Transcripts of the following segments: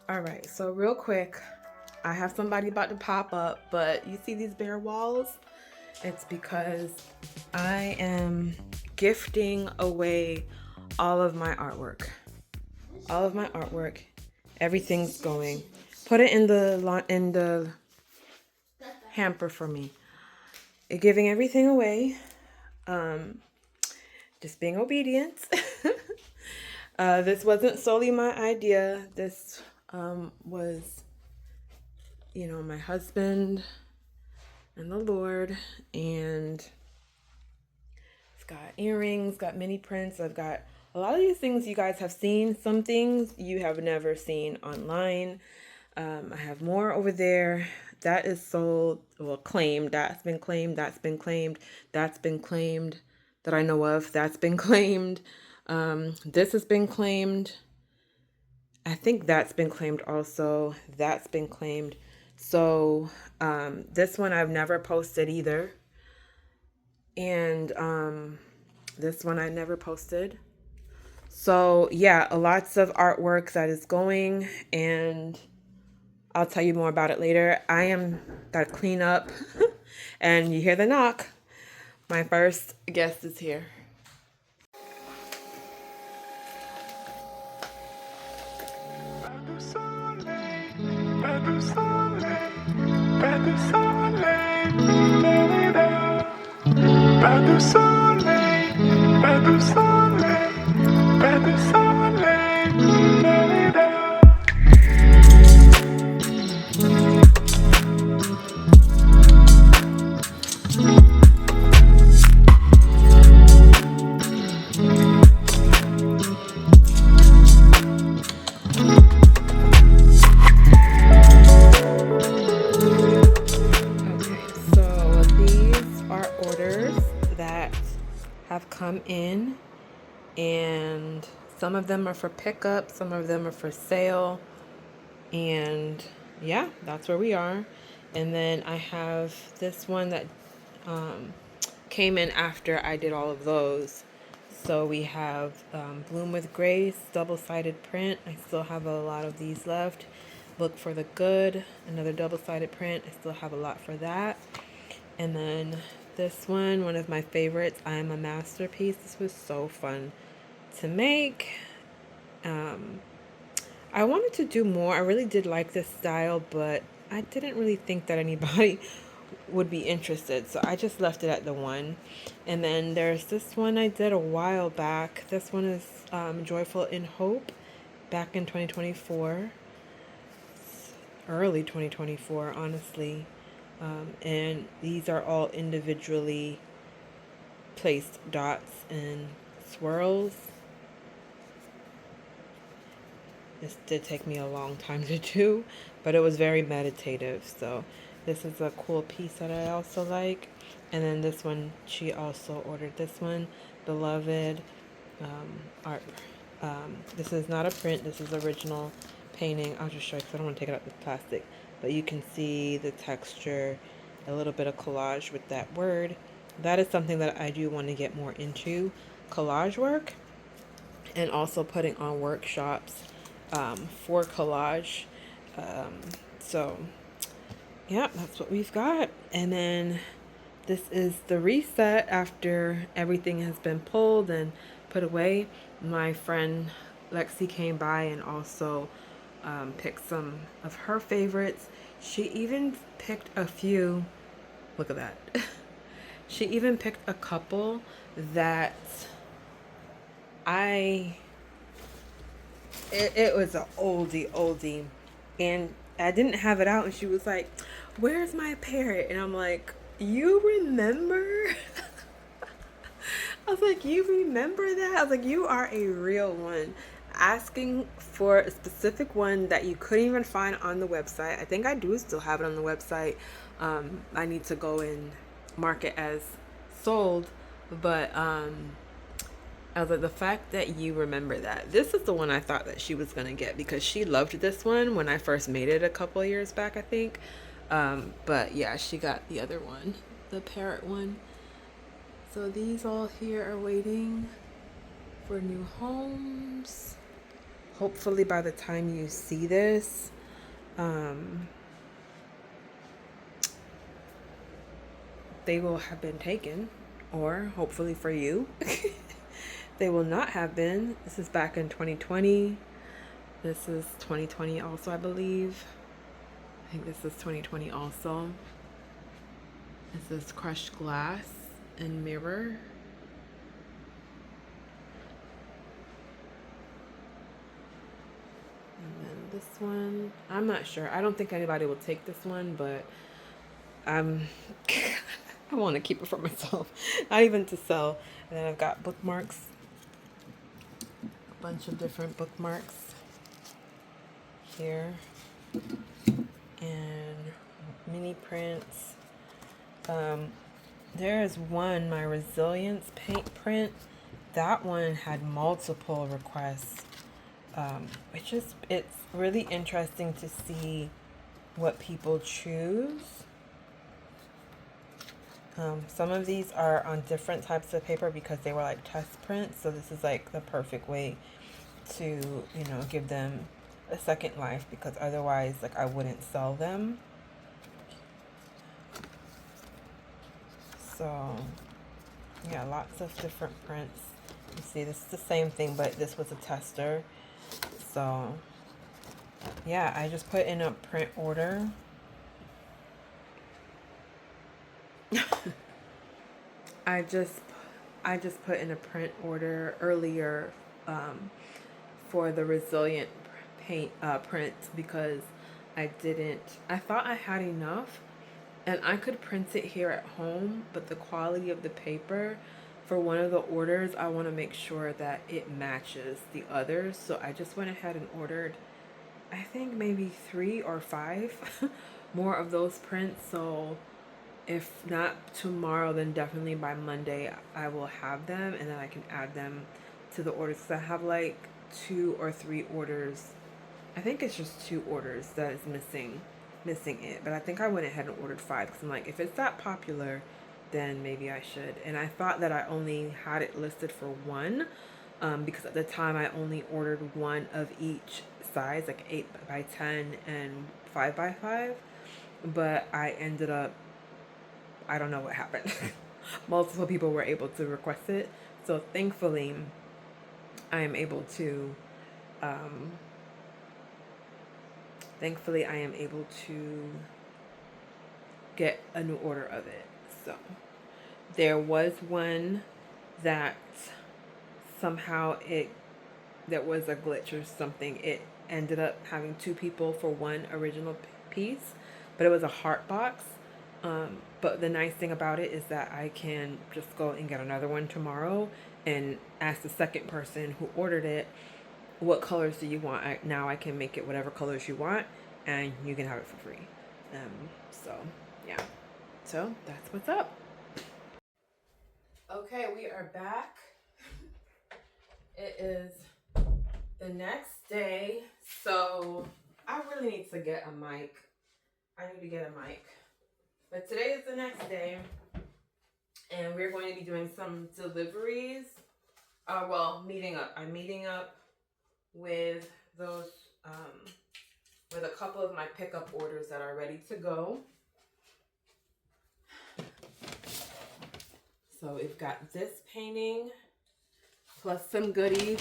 All right, so real quick, I have somebody about to pop up, but you see these bare walls? It's because I am gifting away all of my artwork. All of my artwork, everything's going. Put it in the hamper for me. Giving everything away. Um, just being obedient. This wasn't solely my idea. This was, my husband and the Lord. And it's got earrings, got mini prints. I've got a lot of these things you guys have seen. Some things you have never seen online. I have more over there. That is sold, well, claimed. That's been claimed. That's been claimed. That's been claimed. That I know of. That's been claimed. This has been claimed. I think that's been claimed also. That's been claimed. So this one I've never posted either. And this one I never posted. So yeah, lots of artwork that is going, and I'll tell you more about it later. I am gotta clean up and you hear the knock. My first guest is here. So these are orders that have come in, and some of them are for pickup, some of them are for sale, and yeah, that's where we are. And then I have this one that came in after I did all of those. So we have Bloom with Grace, double-sided print. I still have a lot of these left. Look for the Good, another double-sided print. I still have a lot for that. And then this one of my favorites, I Am a Masterpiece. This was so fun to make. I wanted to do more. I really did like this style, but I didn't really think that anybody would be interested, so I just left it at the one. And then there's this one I did a while back. This one is Joyful in Hope, back in 2024, early 2024, honestly. And these are all individually placed dots and swirls. This did take me a long time to do, but it was very meditative. So this is a cool piece that I also like. And then this one, she also ordered this one, Beloved Art. This is not a print. This is original painting. I'll just show you because I don't want to take it out the plastic. But you can see the texture, a little bit of collage with that word. That is something that I do want to get more into, collage work, and also putting on workshops for collage. So yeah, that's what we've got. And then this is the reset after everything has been pulled and put away. My friend Lexi came by and also picked some of her favorites. She even picked a few. Look at that. She even picked a couple that it was an oldie, and I didn't have it out, and she was like, "Where's my parrot?" And I'm like, "You remember?" I was like, "You remember that?" I was like, "You are a real one." Asking for a specific one that you couldn't even find on the website. I think I do still have it on the website. I need to go and mark it as sold, but I was like, the fact that you remember that. This is the one I thought that she was going to get because she loved this one when I first made it a couple of years back, I think. But yeah, she got the other one, the parrot one. So these all here are waiting for new homes. hopefully by the time you see this, they will have been taken, or hopefully for you, they will not have been. This is back in 2020. This is 2020 also, I believe. I think this is 2020 also. This is crushed glass and mirror. And then this one, I'm not sure. I don't think anybody will take this one, but I'm I want to keep it for myself, not even to sell. And then I've got bookmarks, a bunch of different bookmarks here, and mini prints. There is one, my resilience paint print. That one had multiple requests. It's really interesting to see what people choose. Some of these are on different types of paper because they were like test prints. So this is like the perfect way to, you know, give them a second life, because otherwise, like, I wouldn't sell them. So yeah, lots of different prints. You see, this is the same thing, but this was a tester. So yeah, I just put in a print order. I just put in a print order earlier for the resilient paint print, because I thought I had enough and I could print it here at home, but the quality of the paper for one of the orders, I want to make sure that it matches the others. So I just went ahead and ordered, I think maybe 3 or 5 more of those prints. So if not tomorrow, then definitely by Monday I will have them, and then I can add them to the orders. So I have like 2 or 3 orders. I think it's just 2 orders that is missing it, but I think I went ahead and ordered 5 because I'm like, if it's that popular, then maybe I should. And I thought that I only had it listed for 1, because at the time I only ordered 1 of each size, like 8 by 10 and 5 by 5, but I ended up, I don't know what happened. Multiple people were able to request it, so thankfully I am able to get a new order of it. So there was one that somehow there was a glitch or something. It ended up having 2 people for 1 original piece, but it was a heart box. But the nice thing about it is that I can just go and get another one tomorrow and ask the second person who ordered it, what colors do you want? Now I can make it whatever colors you want, and you can have it for free. So yeah, so that's what's up. Okay, we are back. It is the next day, so I really need to get a mic. I need to get a mic. But today is the next day, and we're going to be doing some deliveries. Meeting up. I'm meeting up with those, with a couple of my pickup orders that are ready to go. So we've got this painting plus some goodies.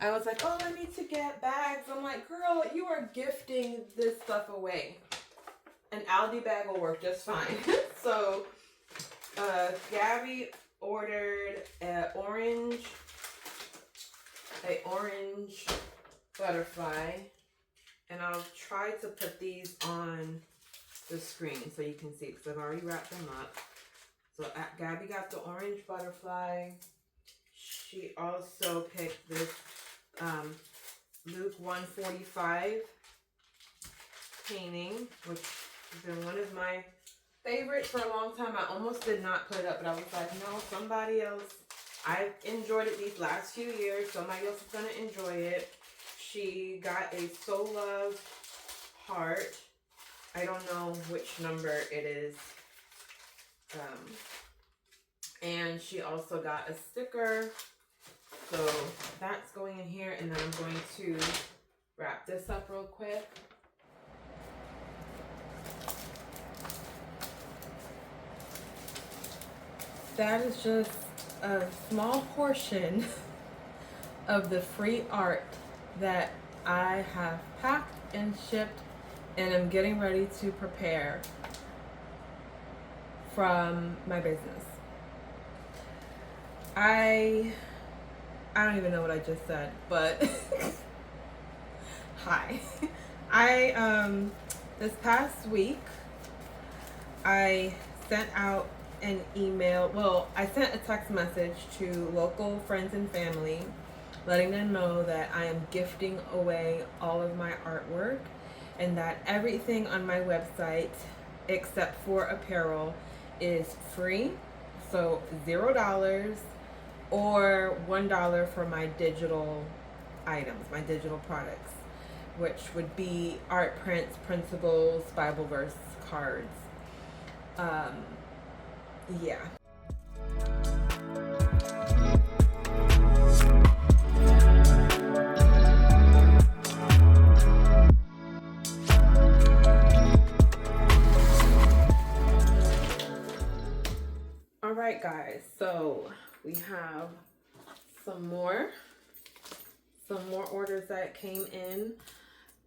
I was like, oh, I need to get bags. I'm like, girl, you are gifting this stuff away. An Aldi bag will work just fine. So Gabby ordered an orange butterfly, and I'll try to put these on the screen so you can see, because I've already wrapped them up. So Gabby got the orange butterfly. She also picked this Luke 145 painting, which has been one of my favorites for a long time. I almost did not put it up, but I was like, no, somebody else. I've enjoyed it these last few years. Somebody else is going to enjoy it. She got a So Love heart. I don't know which number it is. And she also got a sticker So that's going in here, and then I'm going to wrap this up real quick. That is just a small portion of the free art that I have packed and shipped, and I'm getting ready to prepare from my business. I don't even know what I just said, but hi. I this past week I sent out an email. Well, I sent a text message to local friends and family, letting them know that I am gifting away all of my artwork and that everything on my website, except for apparel, is free. So $0 or $1 for my digital items, my digital products, which would be art prints, principles, Bible verse cards. Yeah. All right, guys. So we have some more orders that came in,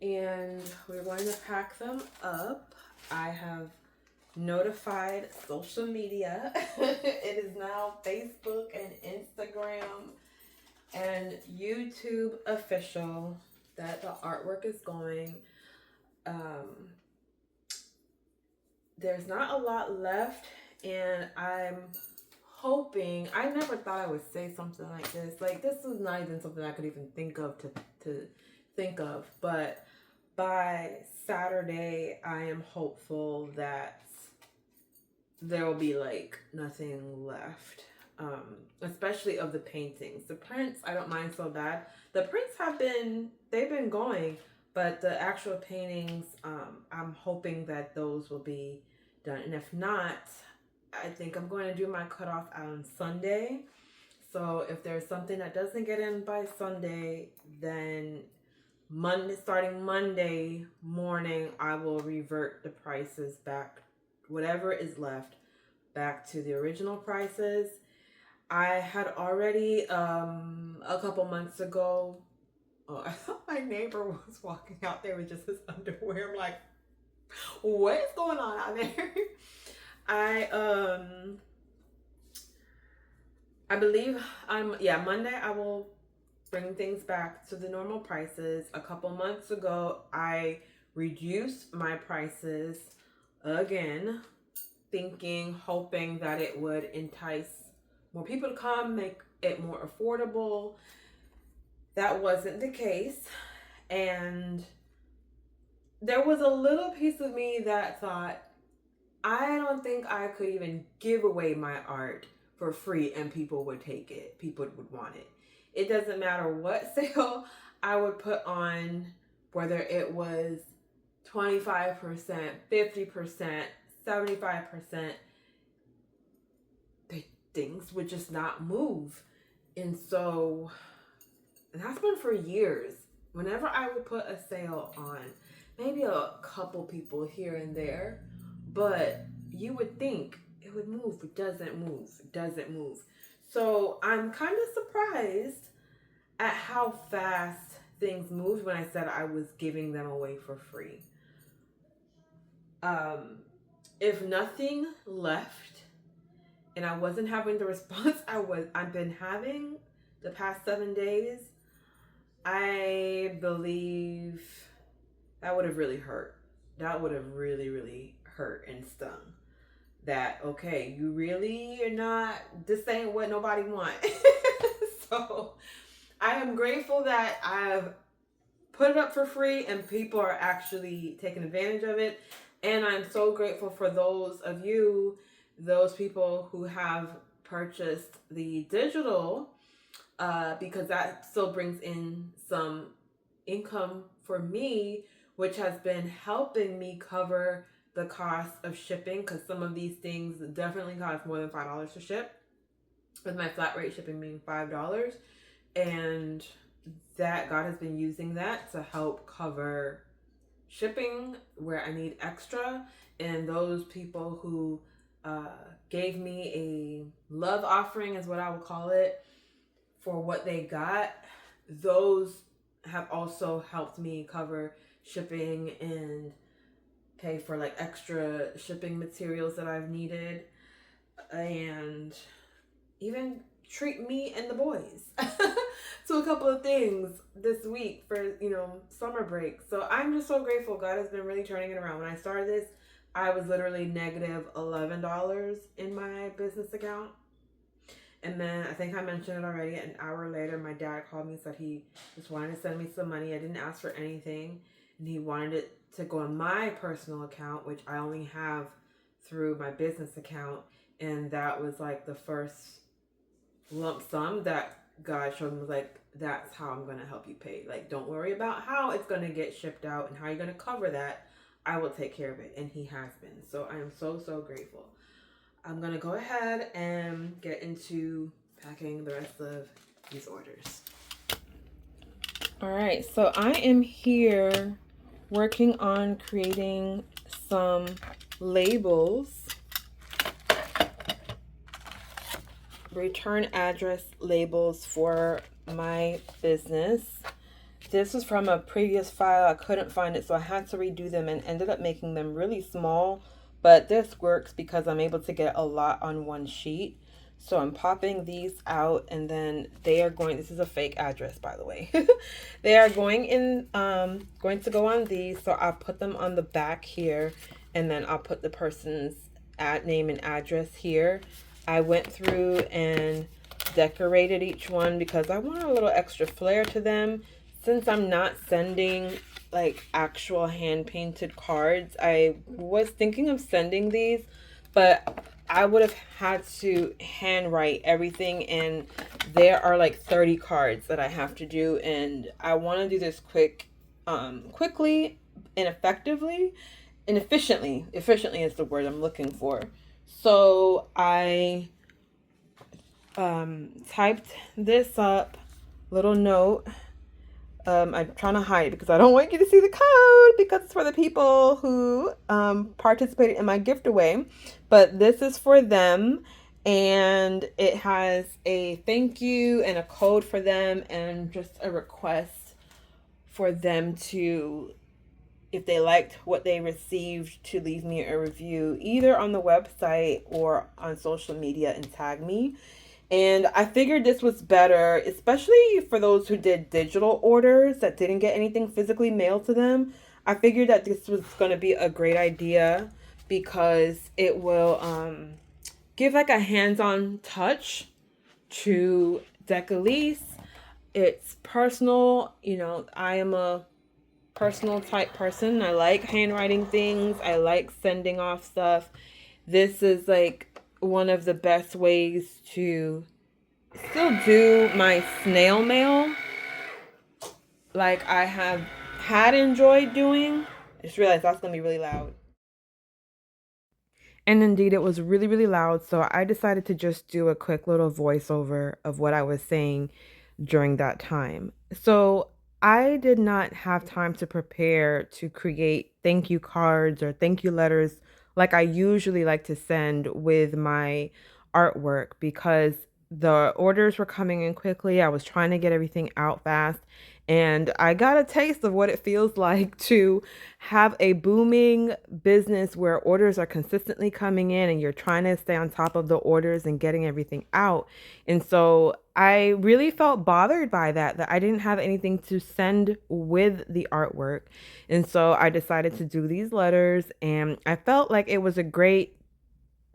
and we're going to pack them up. I have notified social media. It is now Facebook and Instagram and YouTube official that the artwork is going. There's not a lot left, and I'm hoping, I never thought I would say something like this. Like, this is not even something I could even think of to think of, but by Saturday, I am hopeful that there will be like nothing left, especially of the paintings. The prints, I don't mind so bad. The prints they've been going, but the actual paintings, I'm hoping that those will be done. And if not, I think I'm going to do my cutoff on Sunday. So if there's something that doesn't get in by Sunday, then starting Monday morning, I will revert the prices back, whatever is left, back to the original prices. I had already, a couple months ago, I thought my neighbor was walking out there with just his underwear. I'm like, what is going on out there? I believe Monday I will bring things back to the normal prices. A couple months ago, I reduced my prices again, hoping that it would entice more people to come, make it more affordable. That wasn't the case. And there was a little piece of me that thought, I don't think I could even give away my art for free and people would take it. People would want it. It doesn't matter what sale I would put on, whether it was 25%, 50%, 75%, things would just not move. And so, and that's been for years. Whenever I would put a sale on, maybe a couple people here and there, but you would think it would move. It doesn't move. It doesn't move. So I'm kind of surprised at how fast things moved when I said I was giving them away for free. If nothing left and I wasn't having the response I've been having the past 7 days, I believe that would have really hurt. That would have really, really hurt and stung. That, okay, you really are not, this ain't what nobody want. So I am grateful that I've put it up for free and people are actually taking advantage of it. And I'm so grateful for those of you, those people who have purchased the digital, because that still brings in some income for me, which has been helping me cover the cost of shipping, because some of these things definitely cost more than $5 to ship, with my flat rate shipping being $5. and that God has been using that to help cover shipping where I need extra. And those people who uh, gave me a love offering, is what I would call it, for what they got, those have also helped me cover shipping and pay for like extra shipping materials that I've needed, and even treat me and the boys to a couple of things this week for, summer break. So I'm just so grateful. God has been really turning it around. When I started this, I was literally negative $11 in my business account. And then I think I mentioned it already. An hour later, my dad called me and said he just wanted to send me some money. I didn't ask for anything. And he wanted it to go on my personal account, which I only have through my business account. And that was like the first lump sum that God showed me, was like, that's how I'm going to help you pay. Like, don't worry about how it's going to get shipped out and how you're going to cover that. I will take care of it. And he has been. So I am so, so grateful. I'm going to go ahead and get into packing the rest of these orders. All right, so I am here working on creating some labels, return address labels for my business. This was from a previous file. I couldn't find it, so I had to redo them and ended up making them really small. But this works because I'm able to get a lot on one sheet. So I'm popping these out, and then they are going, this is a fake address, by the way. They are going to go on these. So I'll put them on the back here, and then I'll put the person's name and address here. I went through and decorated each one because I want a little extra flair to them. Since I'm not sending like actual hand painted cards, I was thinking of sending these, but I would have had to handwrite everything, and there are like 30 cards that I have to do, and I want to do this quickly and effectively and efficiently. Efficiently is the word I'm looking for. So I typed this up, little note. I'm trying to hide it because I don't want you to see the code, because it's for the people who participated in my giveaway. But this is for them, and it has a thank you and a code for them, and just a request for them to, if they liked what they received, to leave me a review either on the website or on social media and tag me. And I figured this was better, especially for those who did digital orders that didn't get anything physically mailed to them. I figured that this was going to be a great idea because it will give like a hands-on touch to DeKelis. It's personal. I am a personal type person. I like handwriting things. I like sending off stuff. This is like one of the best ways to still do my snail mail like I have had enjoyed doing. I just realized that's going to be really loud. And indeed, it was really, really loud. So I decided to just do a quick little voiceover of what I was saying during that time. So I did not have time to prepare to create thank you cards or thank you letters like I usually like to send with my artwork, because the orders were coming in quickly. I was trying to get everything out fast. And I got a taste of what it feels like to have a booming business where orders are consistently coming in and you're trying to stay on top of the orders and getting everything out. And so I really felt bothered by that I didn't have anything to send with the artwork. And so I decided to do these letters, and I felt like it was a great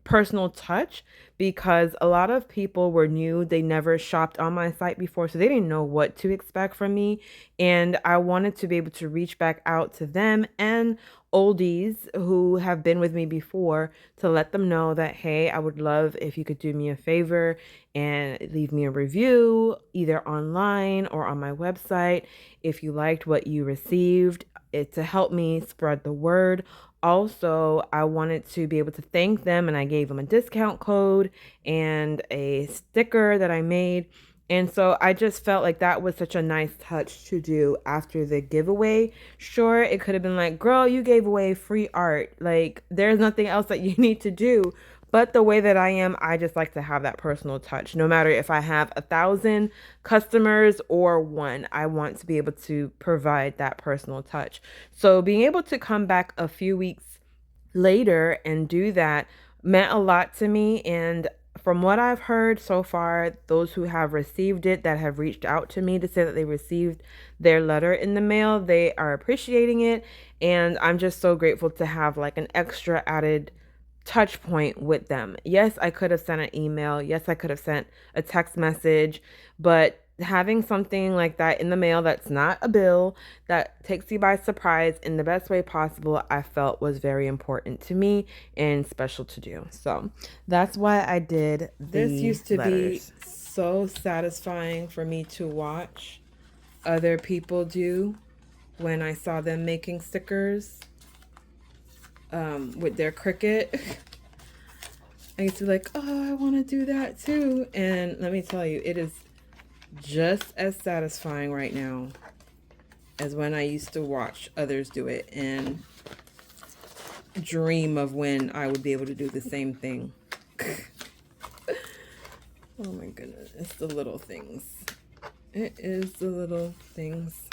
personal touch because a lot of people were new. They never shopped on my site before, so they didn't know what to expect from me. And I wanted to be able to reach back out to them and oldies who have been with me before to let them know that, hey, I would love if you could do me a favor and leave me a review either online or on my website if you liked what you received, it to help me spread the word. Also, I wanted to be able to thank them, and I gave them a discount code and a sticker that I made. And so I just felt like that was such a nice touch to do after the giveaway. Sure, it could have been like, girl, you gave away free art. Like, there's nothing else that you need to do. But the way that I am, I just like to have that personal touch. No matter if I have 1,000 customers or one, I want to be able to provide that personal touch. So being able to come back a few weeks later and do that meant a lot to me. And from what I've heard so far, those who have received it, that have reached out to me to say that they received their letter in the mail, they are appreciating it. And I'm just so grateful to have like an extra added touch point with them. Yes, I could have sent an email. Yes, I could have sent a text message, but having something like that in the mail that's not a bill, that takes you by surprise in the best way possible, I felt was very important to me and special to do. So that's why I did this. Used to letters. Be so satisfying for me to watch other people do when I saw them making stickers with their Cricut. I used to be like, oh, I want to do that too. And let me tell you, it is just as satisfying right now as when I used to watch others do it and dream of when I would be able to do the same thing. Oh my goodness, it's the little things. It is the little things.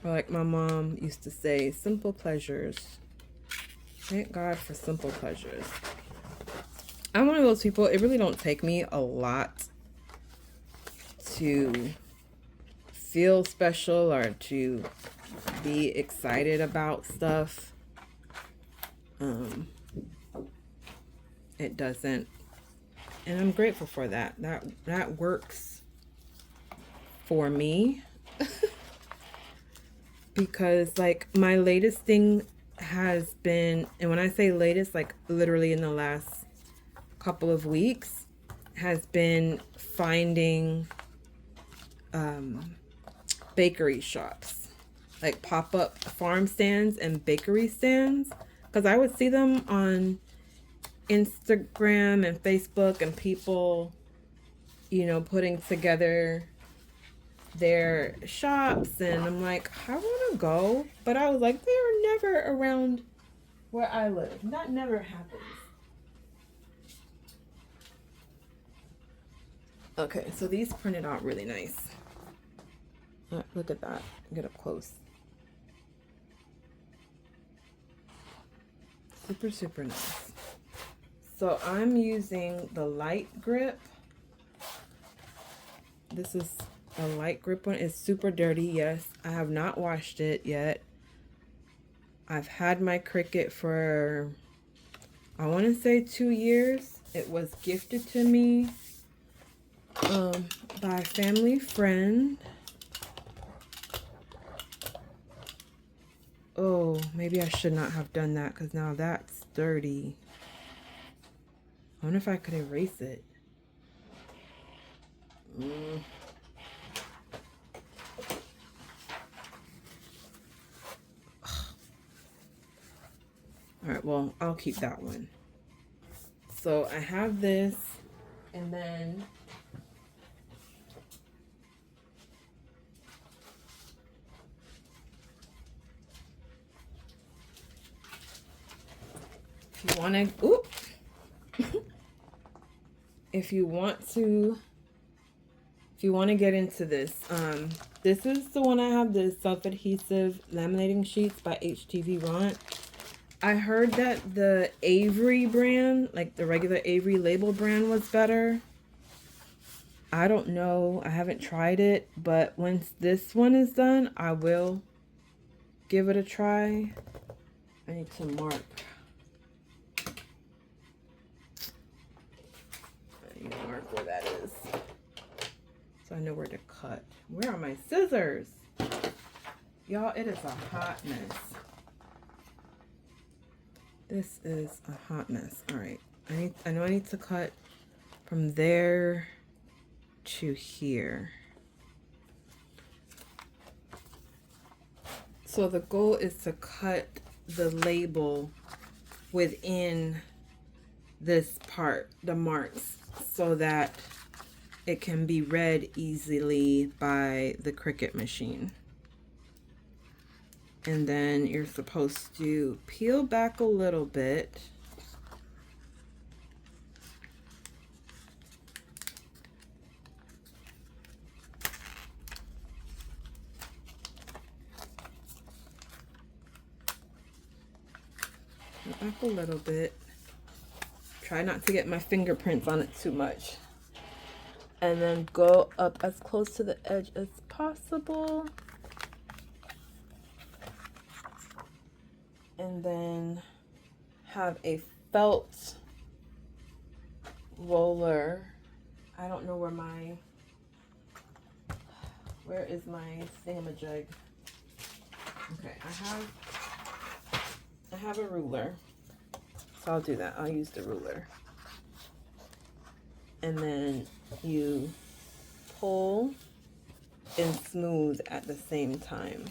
Or like my mom used to say, simple pleasures. Thank God for simple pleasures. I'm one of those people, it really don't take me a lot to feel special or to be excited about stuff. It doesn't, and I'm grateful for that. That works for me. Because like my latest thing has been, and when I say latest, like literally in the last couple of weeks, has been finding bakery shops, like pop-up farm stands and bakery stands, because I would see them on Instagram and Facebook and people, you know, putting together their shops, and I'm like, I want to go, but I was like, they're never around where I live. That never happens. Okay, so these printed out really nice. Look at that. Get up close. Super, super nice. So I'm using the light grip. This is a light grip one. It's super dirty. Yes, I have not washed it yet. I've had my Cricut for, I want to say 2 years. It was gifted to me by a family friend. Oh, maybe I should not have done that because now that's dirty. I wonder if I could erase it. Alright, well, I'll keep that one. So I have this, and then if you want to, if you want to get into this, this is the one I have, the self-adhesive laminating sheets by HTV Ront. I heard that the Avery brand, like the regular Avery label brand, was better. I don't know. I haven't tried it, but once this one is done, I will give it a try. I need to mark. I need to mark where that is, so I know where to cut. Where are my scissors? Y'all, it is a hot mess. This is a hot mess. All right, I know I need to cut from there to here. So the goal is to cut the label within this part, the marks, so that it can be read easily by the Cricut machine. And then you're supposed to peel back a little bit. Peel back a little bit. Try not to get my fingerprints on it too much. And then go up as close to the edge as possible. And then have a felt roller. I don't know where is my thingamajig? Okay, I have a ruler. So I'll do that. I'll use the ruler. And then you pull and smooth at the same time.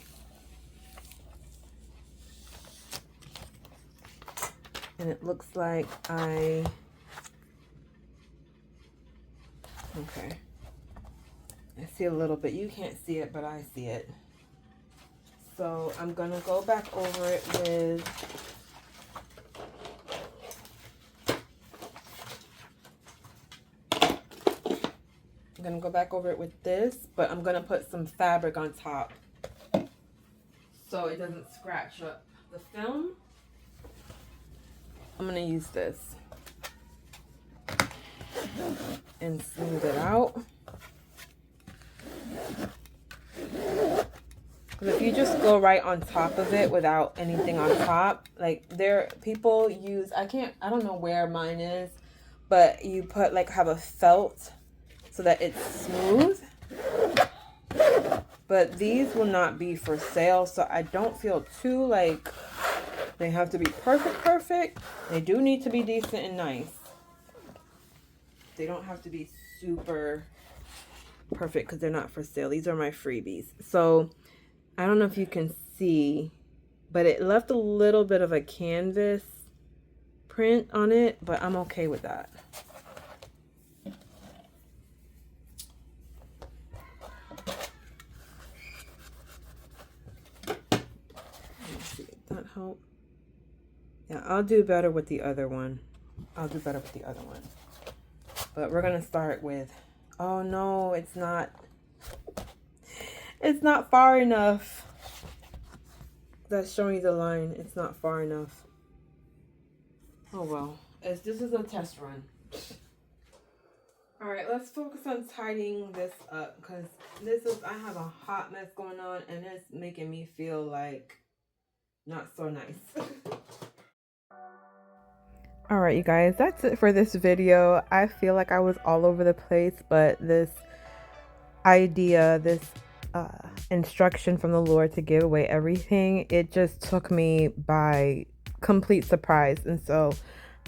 And it looks like okay. I see a little bit. You can't see it, but I see it. So I'm gonna go back over it with this, but I'm gonna put some fabric on top so it doesn't scratch up the film. I'm gonna use this and smooth it out. Because if you just go right on top of it without anything on top, like people use, I don't know where mine is, but you put have a felt so that it's smooth. But these will not be for sale, so I don't feel too they have to be perfect. They do need to be decent and nice. They don't have to be super perfect because they're not for sale. These are my freebies. So I don't know if you can see, but it left a little bit of a canvas print on it, but I'm okay with that. Let's see if that helped. Yeah, I'll do better with the other one. But we're going to start with, oh no, it's not far enough. That's showing you the line. It's not far enough. Oh well, this is a test run. All right, let's focus on tidying this up because I have a hot mess going on and it's making me feel not so nice. All right, you guys, that's it for this video. I feel like I was all over the place, but this instruction from the Lord to give away everything, it just took me by complete surprise. And so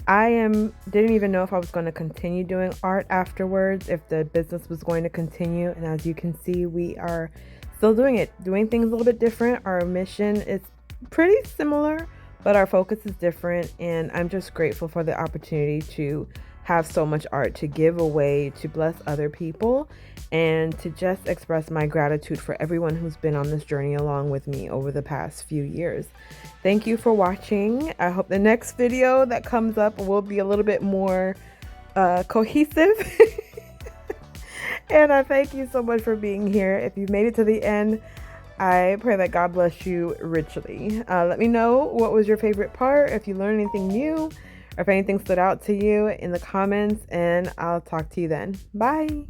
didn't even know if I was going to continue doing art afterwards, if the business was going to continue. And as you can see, we are still doing things a little bit different. Our mission is pretty similar, but our focus is different, and I'm just grateful for the opportunity to have so much art to give away, to bless other people, and to just express my gratitude for everyone who's been on this journey along with me over the past few years. Thank you for watching. I hope the next video that comes up will be a little bit more cohesive. And I thank you so much for being here. If you've made it to the end, I pray that God bless you richly. Let me know what was your favorite part, if you learned anything new, or if anything stood out to you in the comments, and I'll talk to you then. Bye.